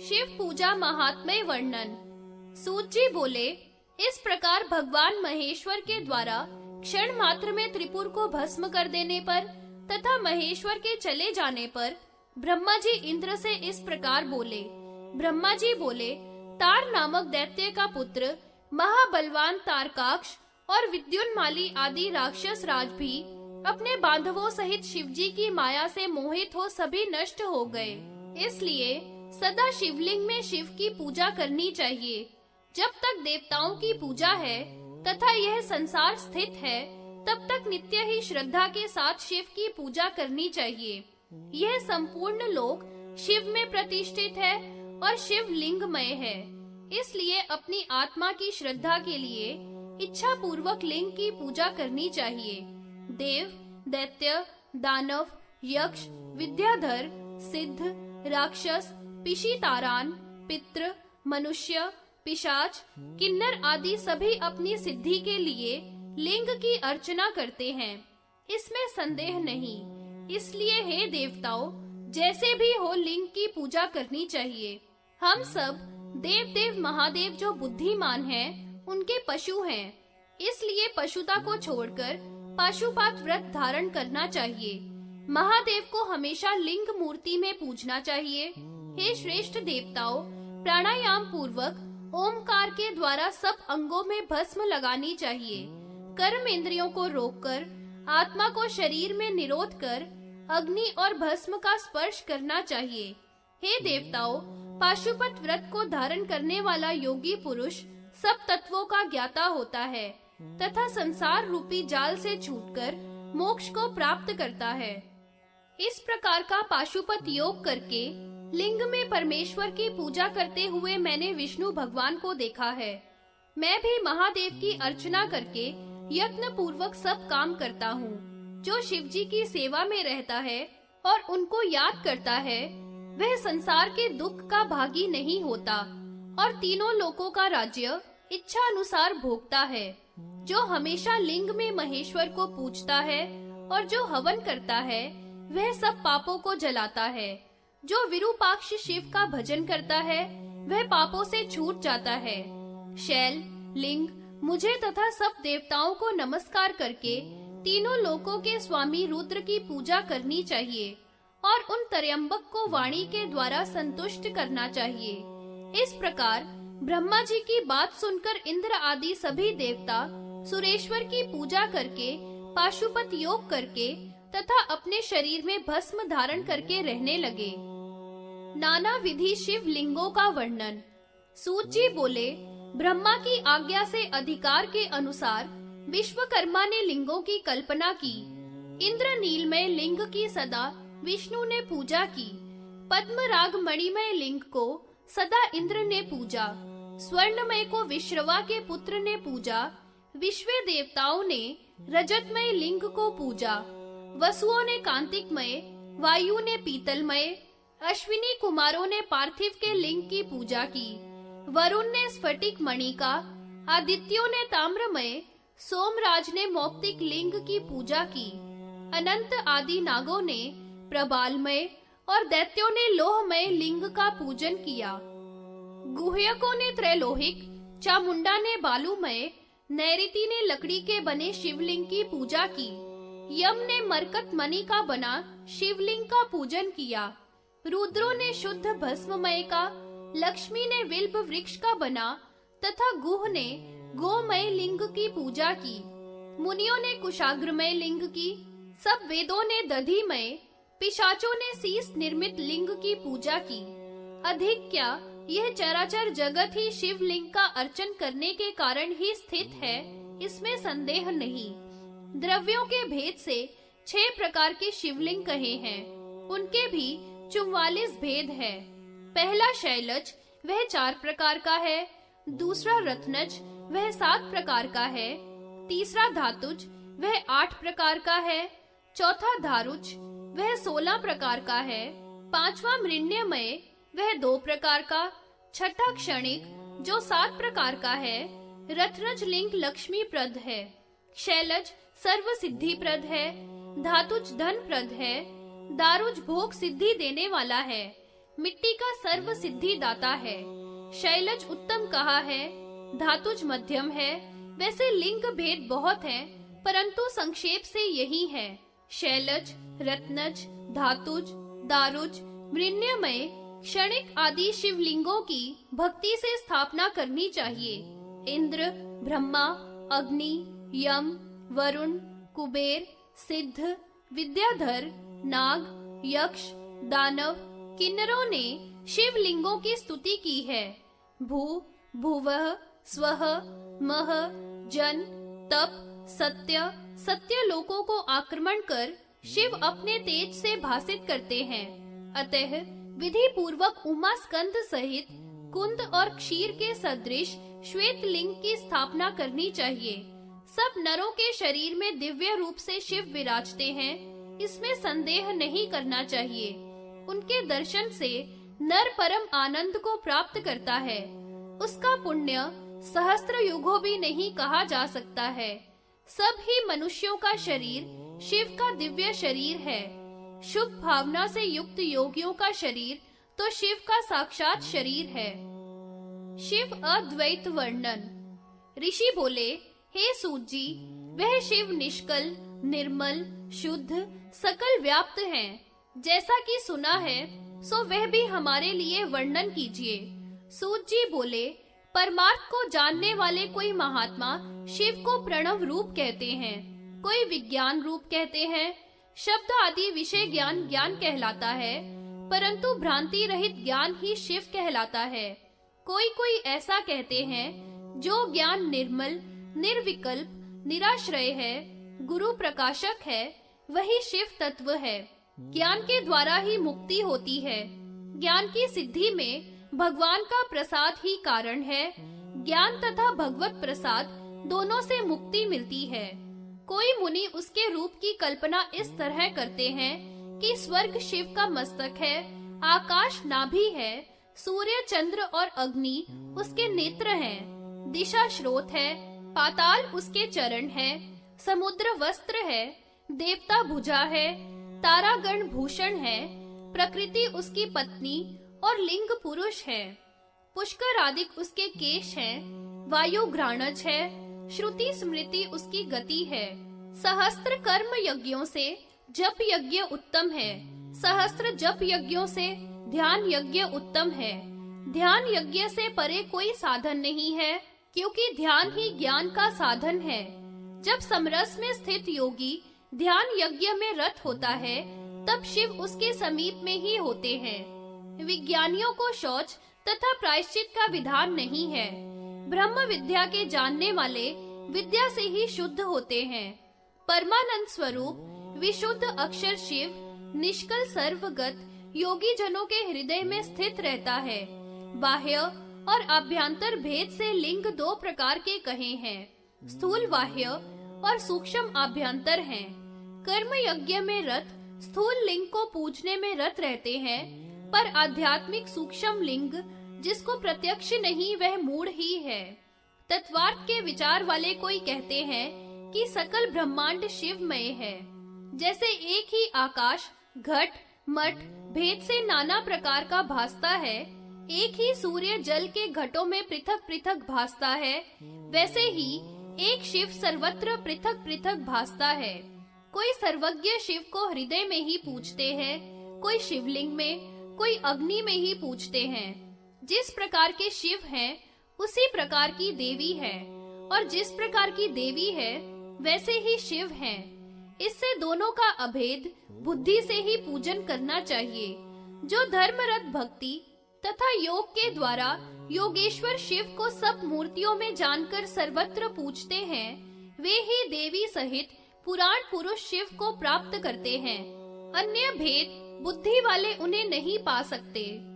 शिव पूजा महात्म्य वर्णन। सूत जी बोले, इस प्रकार भगवान महेश्वर के द्वारा क्षण मात्र में त्रिपुर को भस्म कर देने पर तथा महेश्वर के चले जाने पर ब्रह्मा जी इंद्र से इस प्रकार बोले। ब्रह्मा जी बोले, तार नामक दैत्य का पुत्र महाबलवान तारकाक्ष और विद्युन्माली आदि राक्षस राज भी अपने बांधवों सहित शिवजी की माया से मोहित हो सभी नष्ट हो गए। इसलिए सदा शिवलिंग में शिव की पूजा करनी चाहिए। जब तक देवताओं की पूजा है तथा यह संसार स्थित है, तब तक नित्य ही श्रद्धा के साथ शिव की पूजा करनी चाहिए। यह संपूर्ण लोक शिव में प्रतिष्ठित है और शिव लिंगमय है। इसलिए अपनी आत्मा की श्रद्धा के लिए इच्छा पूर्वक लिंग की पूजा करनी चाहिए। देव, दैत्य, दानव, यक्ष, विद्याधर, सिद्ध, राक्षस, पिशीतारान, पितृ, मनुष्य, पिशाच, किन्नर आदि सभी अपनी सिद्धि के लिए लिंग की अर्चना करते हैं, इसमें संदेह नहीं। इसलिए हे देवताओं, जैसे भी हो लिंग की पूजा करनी चाहिए। हम सब देव देव महादेव जो बुद्धिमान हैं, उनके पशु हैं। इसलिए पशुता को छोड़कर पाशुपात व्रत धारण करना चाहिए। महादेव को हमेशा लिंग मूर्ति में पूजना चाहिए। हे श्रेष्ठ देवताओं, प्राणायाम पूर्वक ओमकार के द्वारा सब अंगों में भस्म लगानी चाहिए। कर्म इंद्रियों को रोककर आत्मा को शरीर में निरोध कर अग्नि और भस्म का स्पर्श करना चाहिए। हे देवताओं, पाशुपत व्रत को धारण करने वाला योगी पुरुष सब तत्वों का ज्ञाता होता है तथा संसार रूपी जाल से छूटकर मोक्ष को प्राप्त करता है। इस प्रकार का पाशुपत योग करके लिंग में परमेश्वर की पूजा करते हुए मैंने विष्णु भगवान को देखा है। मैं भी महादेव की अर्चना करके यत्न पूर्वक सब काम करता हूँ। जो शिव जी की सेवा में रहता है और उनको याद करता है, वह संसार के दुख का भागी नहीं होता और तीनों लोकों का राज्य इच्छा अनुसार भोगता है। जो हमेशा लिंग में महेश्वर को पूजता है और जो हवन करता है, वह सब पापों को जलाता है। जो विरूपाक्ष शिव का भजन करता है, वह पापों से छूट जाता है। शैल, लिंग, मुझे तथा सब देवताओं को नमस्कार करके तीनों लोकों के स्वामी रुद्र की पूजा करनी चाहिए और उन त्रयंबक को वाणी के द्वारा संतुष्ट करना चाहिए। इस प्रकार ब्रह्मा जी की बात सुनकर इंद्र आदि सभी देवता सुरेश्वर की पूजा करके पाशुपत योग करके तथा अपने शरीर में भस्म धारण करके रहने लगे। नाना विधि शिव लिंगों का वर्णन। सूत जी बोले, ब्रह्मा की आज्ञा से अधिकार के अनुसार विश्वकर्मा ने लिंगों की कल्पना की। इंद्र नीलमय लिंग की सदा विष्णु ने पूजा की। पद्म राग मणिमय लिंग को सदा इंद्र ने पूजा। स्वर्णमय को विश्रवा के पुत्र ने पूजा। विश्व देवताओं ने रजतमय लिंग को पूजा। वसुओं ने कांतिकमय, वायु ने पीतलमय, अश्विनी कुमारों ने पार्थिव के लिंग की पूजा की। वरुण ने स्फटिक मणि का, आदित्यों ने ताम्रमय, सोमराज ने मौक्तिक लिंग की पूजा की। अनंत आदि नागों ने प्रबालमय और दैत्यों ने लोहमय लिंग का पूजन किया। गुह्यकों ने त्रैलोहिक, चामुंडा ने बालूमय, नैऋति ने लकड़ी के बने शिवलिंग की पूजा की। यम ने मरकत मणि का बना शिवलिंग का पूजन किया। रुद्रों ने शुद्ध भस्ममय का, लक्ष्मी ने विल्प वृक्ष का बना तथा गुह ने गोमय लिंग की पूजा की। मुनियों ने कुशाग्रमय लिंग की। सब वेदों ने दधिमय, पिशाचों ने शीस निर्मित लिंग की पूजा की। अधिक क्या, यह चराचर जगत ही शिवलिंग का अर्चन करने के कारण ही स्थित है, इसमें संदेह नहीं। द्रव्यों के भेद से 6 प्रकार के शिवलिंग कहे हैं। उनके भी 44 भेद है। पहला शैलज, वह 4 प्रकार का है। दूसरा रत्नज, वह 7 प्रकार का है। तीसरा धातुज, वह 8 प्रकार का है। चौथा धारुज, वह 16 प्रकार का है। पांचवा मृण्यमय, वह 2 प्रकार का। छठा क्षणिक, जो 7 प्रकार का है। रत्नज लिंग लक्ष्मी प्रद है। शैलज सर्व सिद्धि प्रद है। धातुज धन प्रद है। दारुज भोग सिद्धि देने वाला है। मिट्टी का सर्व सिद्धि दाता है। शैलज उत्तम कहा है, धातुज मध्यम है। वैसे लिंग भेद बहुत हैं, परंतु संक्षेप से यही है। शैलज, रत्नज, धातुज, दारुज, मृण्मय, क्षणिक आदि शिवलिंगों की भक्ति से स्थापना करनी चाहिए। इंद्र, ब्रह्मा, अग्नि, यम, वरुण, कुबेर, सिद्ध, विद्याधर, नाग, यक्ष, दानव, किन्नरों ने शिवलिंगों की स्तुति की है। भू, भुवः, स्वः, मह, जन, तप, सत्य, सत्य लोकों को आक्रमण कर शिव अपने तेज से भासित करते हैं। अतः विधि पूर्वक उमा स्कंद सहित कुंद और क्षीर के सदृश श्वेत लिंग की स्थापना करनी चाहिए। सब नरों के शरीर में दिव्य रूप से शिव विराजते हैं, इसमें संदेह नहीं करना चाहिए। उनके दर्शन से नर परम आनंद को प्राप्त करता है। उसका पुण्य सहस्त्र युगों भी नहीं कहा जा सकता है। सब ही मनुष्यों का शरीर शिव का दिव्य शरीर है। शुभ भावना से युक्त योगियों का शरीर तो शिव का साक्षात शरीर है। शिव अद्वैत वर्णन। ऋषि बोले, हे सूत जी, वह शिव निष्कल, निर्मल, शुद्ध, सकल व्याप्त हैं। जैसा कि सुना है सो वह भी हमारे लिए वर्णन कीजिए। सूत जी बोले, परमार्थ को जानने वाले कोई महात्मा शिव को प्रणव रूप कहते हैं, कोई विज्ञान रूप कहते हैं। शब्द आदि विषय ज्ञान ज्ञान कहलाता है, परंतु भ्रांति रहित ज्ञान ही शिव कहलाता है। कोई कोई ऐसा कहते हैं, जो ज्ञान निर्मल, निर्विकल्प, निराश्रय है, गुरु प्रकाशक है, वही शिव तत्व है। ज्ञान के द्वारा ही मुक्ति होती है। ज्ञान की सिद्धि में भगवान का प्रसाद ही कारण है। ज्ञान तथा भगवत प्रसाद दोनों से मुक्ति मिलती है। कोई मुनि उसके रूप की कल्पना इस तरह करते हैं कि स्वर्ग शिव का मस्तक है, आकाश नाभि है, सूर्य, चंद्र और अग्नि उसके नेत्र हैं, दिशा स्रोत है, पाताल उसके चरण है, समुद्र वस्त्र है, देवता भुजा है, तारागण भूषण है, प्रकृति उसकी पत्नी और लिंग पुरुष है, पुष्कर आदि उसके केश हैं, वायु घ्राणज है, श्रुति स्मृति उसकी गति है। सहस्त्र कर्म यज्ञों से जप यज्ञ उत्तम है। सहस्त्र जप यज्ञों से ध्यान यज्ञ उत्तम है। ध्यान यज्ञ से परे कोई साधन नहीं है, क्योंकि ध्यान ही ज्ञान का साधन है। जब समरस में स्थित योगी ध्यान यज्ञ में रत होता है, तब शिव उसके समीप में ही होते हैं। विज्ञानियों को शौच तथा प्रायश्चित का विधान नहीं है। ब्रह्म विद्या के जानने वाले विद्या से ही शुद्ध होते हैं। परमानंद स्वरूप विशुद्ध अक्षर शिव निष्कल सर्वगत योगी जनों के हृदय में स्थित रहता है। बाह्य और आभ्यंतर भेद से लिंग दो प्रकार के कहे हैं, स्थूल बाह्य और सूक्ष्म आभ्यंतर हैं। कर्म यज्ञ में रत स्थूल लिंग को पूजने में रत रहते हैं, पर आध्यात्मिक सूक्ष्म लिंग जिसको प्रत्यक्ष नहीं वह मूढ़ ही है। तत्वार्थ के विचार वाले कोई कहते हैं कि सकल ब्रह्मांड शिवमय है। जैसे एक ही आकाश घट मठ भेद से नाना प्रकार का भासता है, एक ही सूर्य जल के घटों में पृथक पृथक भासता है, वैसे ही एक शिव सर्वत्र पृथक पृथक भासता है। कोई सर्वज्ञ शिव को हृदय में ही पूजते हैं, कोई शिवलिंग में, कोई अग्नि में ही पूजते हैं। जिस प्रकार के शिव हैं, उसी प्रकार की देवी है, और जिस प्रकार की देवी है वैसे ही शिव हैं। इससे दोनों का अभेद बुद्धि से ही पूजन करना चाहिए। जो धर्मरत भक्ति तथा योग के द्वारा योगेश्वर शिव को सब मूर्तियों में जानकर सर्वत्र पूजते हैं, वे ही देवी सहित पुराण पुरुष शिव को प्राप्त करते हैं। अन्य भेद बुद्धि वाले उन्हें नहीं पा सकते।